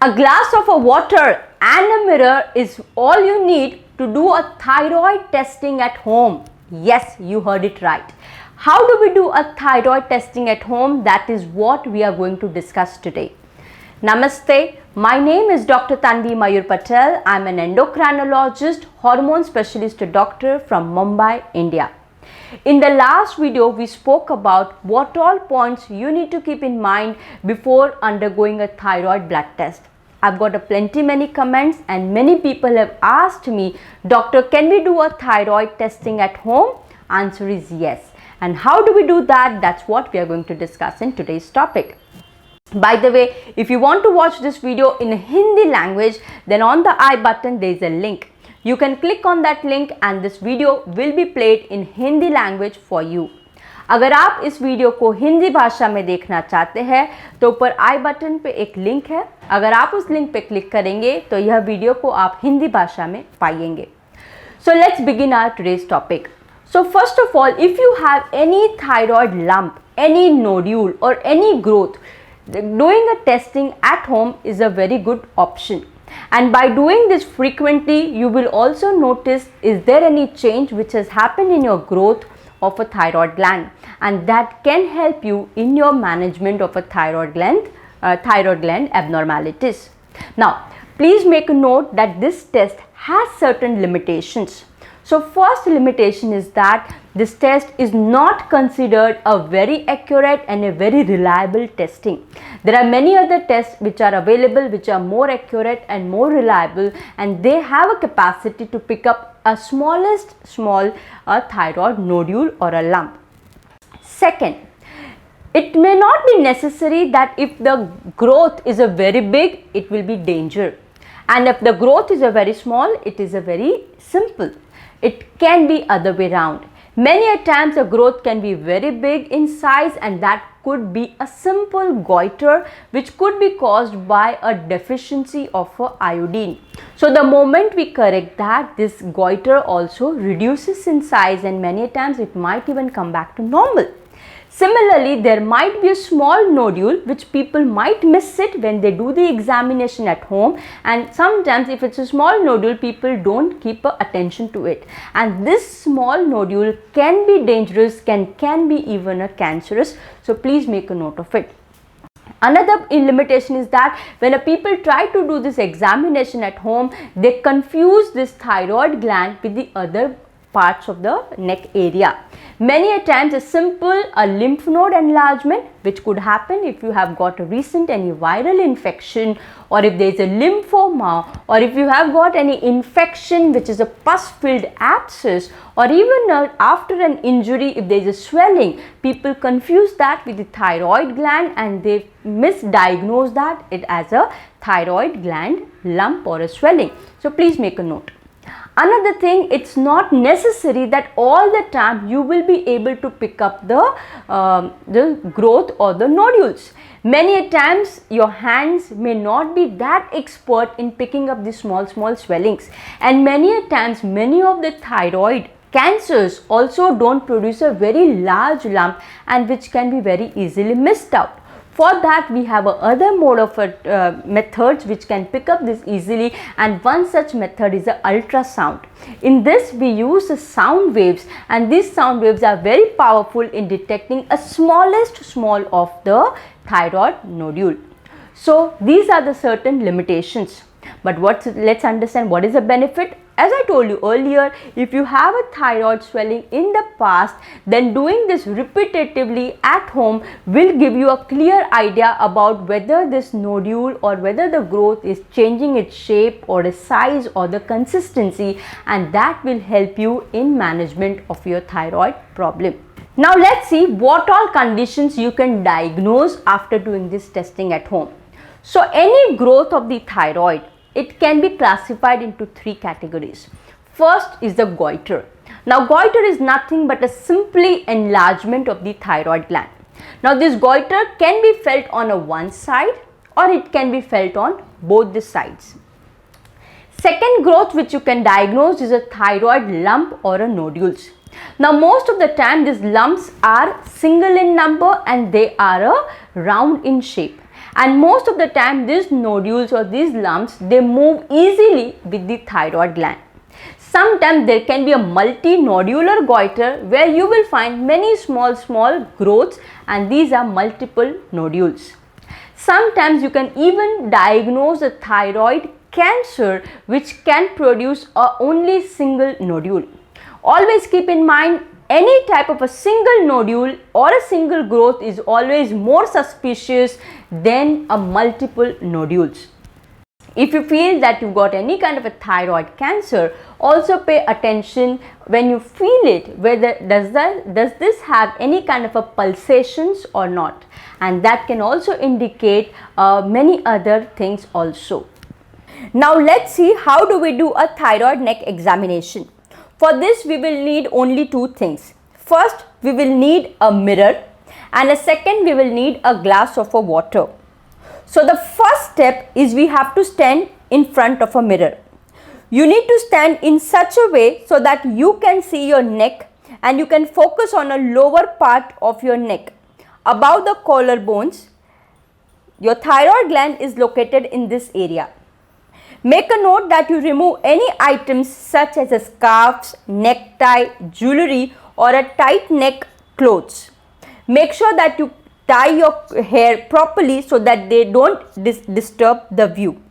A glass of a water and a mirror is all you need to do a thyroid testing at home. Yes, you heard it right. How do we do a thyroid testing at home? That is what we are going to discuss today. Namaste. My name is Dr. Tanvi Mayur Patel. I am an endocrinologist, hormone specialist doctor from Mumbai, India. In the last video, we spoke about what all points you need to keep in mind before undergoing a thyroid blood test. I've got many comments and many people have asked me, Doctor, can we do a thyroid testing at home? Answer is yes. And how do we do that? That's what we are going to discuss in today's topic. By the way, if you want to watch this video in Hindi language, then on the I button there is a link. You can click on that link and this video will be played in Hindi language for you. अगर आप इस video को हिंदी भाषा में देखना चाहते हैं तो ऊपर आई बटन पे एक लिंक है. अगर आप उस लिंक पे क्लिक करेंगे तो यह वीडियो को आप हिंदी भाषा में पाएंगे. So let's begin our today's topic. So first of all, if you have any thyroid lump, any nodule or any growth, doing a testing at home is a very good option. And by doing this frequently, you will also notice is there any change which has happened in your growth of a thyroid gland, and that can help you in your management of a thyroid gland abnormalities. Now, please make a note that this test has certain limitations. So first limitation is that this test is not considered a very accurate and a very reliable testing. There are many other tests which are available which are more accurate and more reliable, and they have a capacity to pick up a small thyroid nodule or a lump. Second, it may not be necessary that if the growth is a very big, it will be danger, and if the growth is a very small, it is a very simple. It can be other way around. Many a times a growth can be very big in size, and that could be a simple goiter which could be caused by a deficiency of iodine. So the moment we correct that, this goiter also reduces in size and many a times it might even come back to normal. Similarly, there might be a small nodule which people might miss it when they do the examination at home, and sometimes if it's a small nodule, people don't keep attention to it, and this small nodule can be dangerous, can be even a cancerous. So please make a note of it. Another limitation is that when people try to do this examination at home, they confuse this thyroid gland with the other parts of the neck area. Many a times a lymph node enlargement which could happen if you have got a recent any viral infection, or if there is a lymphoma, or if you have got any infection which is a pus filled abscess, or even after an injury if there is a swelling, people confuse that with the thyroid gland and they misdiagnose that it as a thyroid gland lump or a swelling. So please make a note. Another thing, it's not necessary that all the time you will be able to pick up the growth or the nodules. Many a times your hands may not be that expert in picking up the small swellings, and many a times many of the thyroid cancers also don't produce a very large lump and which can be very easily missed out. For that, we have other mode of methods which can pick up this easily, and one such method is the ultrasound. In this, we use the sound waves, and these sound waves are very powerful in detecting a smallest of the thyroid nodule. So these are the certain limitations. But let's understand what is the benefit. As I told you earlier, if you have a thyroid swelling in the past, then doing this repetitively at home will give you a clear idea about whether this nodule or whether the growth is changing its shape or the size or the consistency, and that will help you in management of your thyroid problem. Now let's see what all conditions you can diagnose after doing this testing at home. So any growth of the thyroid, it can be classified into three categories. First is the goiter. Now goiter is nothing but a simply enlargement of the thyroid gland. Now this goiter can be felt on one side or it can be felt on both the sides. Second growth which you can diagnose is a thyroid lump or a nodules. Now most of the time these lumps are single in number and they are round in shape. and most of the time these nodules or these lumps, they move easily with the thyroid gland. Sometimes there can be a multinodular goiter where you will find many small growths, and these are multiple nodules. Sometimes you can even diagnose a thyroid cancer which can produce a only single nodule. Always keep in mind, any type of a single nodule or a single growth is always more suspicious than a multiple nodules. If you feel that you got any kind of a thyroid cancer, also pay attention when you feel it, whether does this have any kind of a pulsations or not, and that can also indicate many other things also. Now let's see how do we do a thyroid neck examination. For this we will need only two things. First, we will need a mirror, and a second we will need a glass of a water. So the first step is we have to stand in front of a mirror. You need to stand in such a way so that you can see your neck and you can focus on a lower part of your neck. Above the collarbones, your thyroid gland is located in this area. Make a note that you remove any items such as a scarves, necktie, jewelry or a tight neck clothes. Make sure that you tie your hair properly so that they don't disturb the view.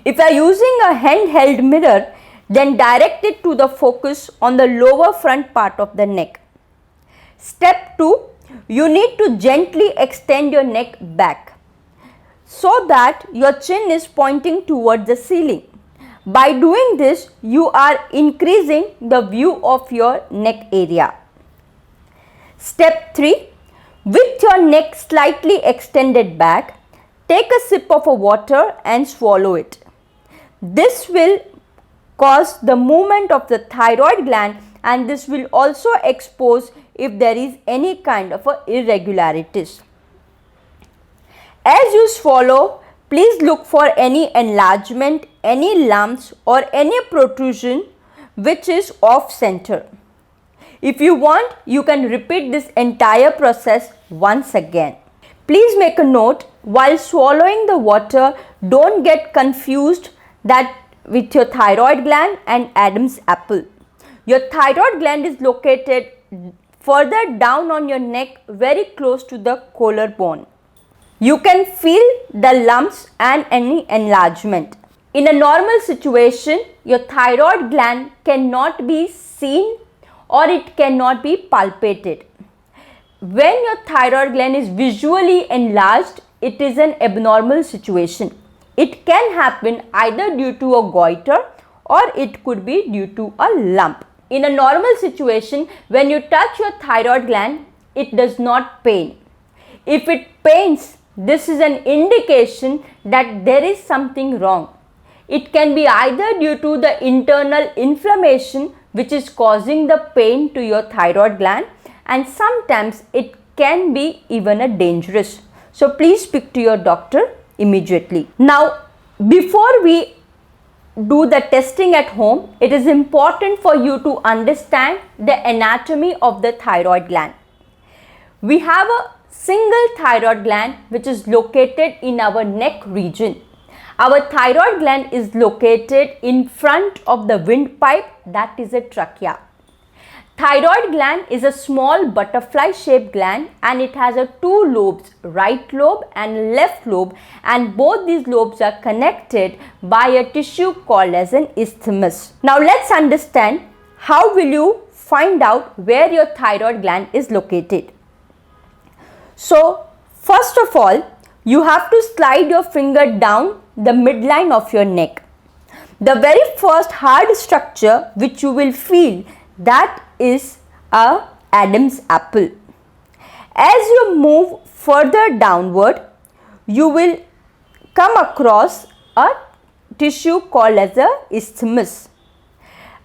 If you are using a handheld mirror, then direct it to the focus on the lower front part of the neck. Step 2, you need to gently extend your neck back so that your chin is pointing towards the ceiling. By doing this, you are increasing the view of your neck area. Step 3, with your neck slightly extended back, take a sip of a water and swallow it. This will cause the movement of the thyroid gland, and this will also expose if there is any kind of irregularities. As you swallow, please look for any enlargement, any lumps or any protrusion which is off center. If you want, you can repeat this entire process once again. Please make a note, while swallowing the water, don't get confused that with your thyroid gland and Adam's apple. Your thyroid gland is located further down on your neck, very close to the collarbone. You can feel the lumps and any enlargement. In a normal situation, your thyroid gland cannot be seen or it cannot be palpated. When your thyroid gland is visually enlarged, it is an abnormal situation. It can happen either due to a goiter or it could be due to a lump. In a normal situation, when you touch your thyroid gland, it does not pain. If it pains, this is an indication that there is something wrong. It can be either due to the internal inflammation which is causing the pain to your thyroid gland, and sometimes it can be even a dangerous. So please speak to your doctor immediately. Now, before we do the testing at home, it is important for you to understand the anatomy of the thyroid gland. We have a single thyroid gland which is located in our neck region. Our thyroid gland is located in front of the windpipe, that is a trachea. Thyroid gland is a small butterfly shaped gland and it has two lobes, right lobe and left lobe, and both these lobes are connected by a tissue called as an isthmus. Now let's understand how will you find out where your thyroid gland is located. So first of all, you have to slide your finger down the midline of your neck. The very first hard structure which you will feel, that is a Adam's apple. As you move further downward, you will come across a tissue called as a isthmus.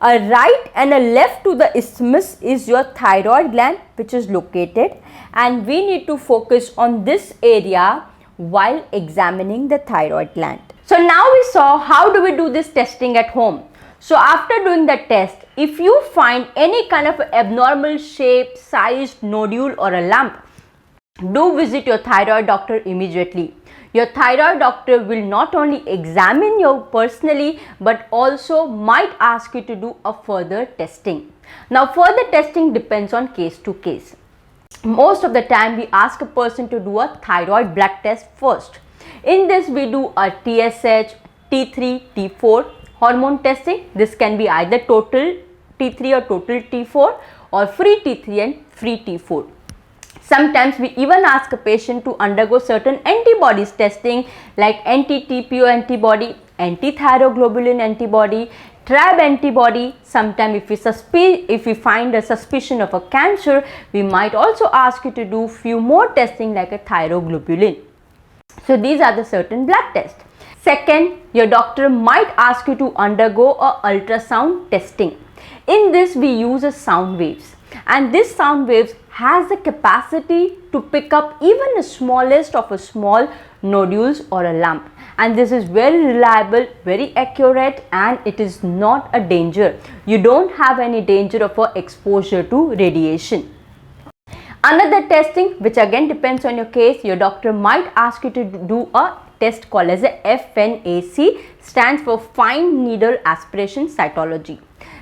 A right and a left to the isthmus is your thyroid gland which is located, and we need to focus on this area while examining the thyroid gland. So now we saw how do we do this testing at home. So after doing the test, if you find any kind of abnormal shape, size, nodule or a lump, do visit your thyroid doctor immediately. Your thyroid doctor will not only examine you personally but also might ask you to do a further testing. Now further testing depends on case to case. Most of the time we ask a person to do a thyroid blood test first. In this we do a TSH, T3, T4 hormone testing. This can be either total T3 or total T4 or free T3 and free T4. Sometimes we even ask a patient to undergo certain antibodies testing like anti-TPO antibody, anti-thyroglobulin antibody, TRAB antibody. Sometimes if we find a suspicion of a cancer, we might also ask you to do few more testing like a thyroglobulin. So these are the certain blood tests. Second, your doctor might ask you to undergo a ultrasound testing. In this we use a sound waves, and this sound waves has the capacity to pick up even the smallest of a small nodules or a lump, and this is very reliable, very accurate, and it is not a danger. You don't have any danger of exposure to radiation. Another testing, which again depends on your case, your doctor might ask you to do a test called as a FNAC, stands for fine needle aspiration cytology.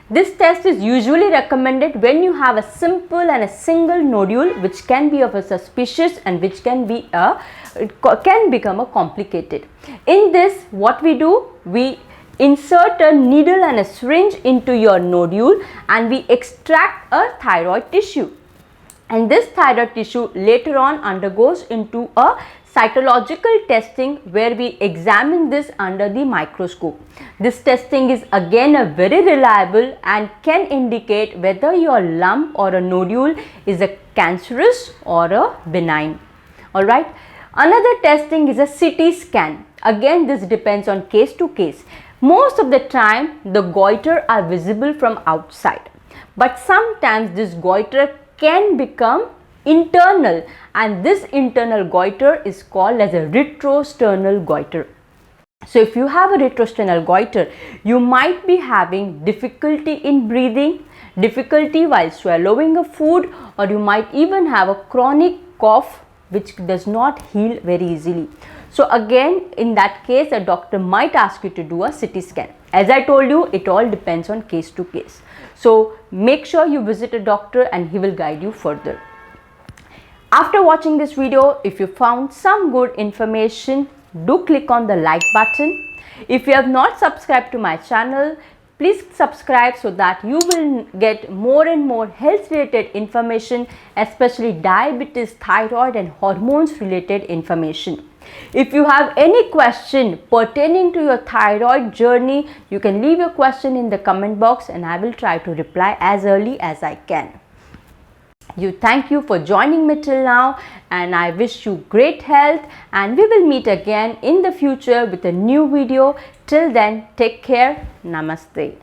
This test is usually recommended when you have a simple and a single nodule which can be of a suspicious and which can become a complicated. In this, what we do, we insert a needle and a syringe into your nodule and we extract a thyroid tissue. And this thyroid tissue later on undergoes into a cytological testing where we examine this under the microscope. This testing is again a very reliable and can indicate whether your lump or a nodule is a cancerous or a benign. Alright. Another testing is a CT scan. Again, this depends on case to case. Most of the time the goiter are visible from outside, but sometimes this goiter can become internal, and this internal goiter is called as a retrosternal goiter. So if you have a retrosternal goiter, you might be having difficulty in breathing, difficulty while swallowing a food, or you might even have a chronic cough which does not heal very easily. So again, in that case, a doctor might ask you to do a CT scan. As I told you, it all depends on case to case. So make sure you visit a doctor and he will guide you further. After watching this video, if you found some good information, do click on the like button. If you have not subscribed to my channel, please subscribe so that you will get more and more health related information, especially diabetes, thyroid and hormones related information. If you have any question pertaining to your thyroid journey, you can leave your question in the comment box and I will try to reply as early as I can. Thank you for joining me till now, and I wish you great health, and we will meet again in the future with a new video. Till then, take care. Namaste.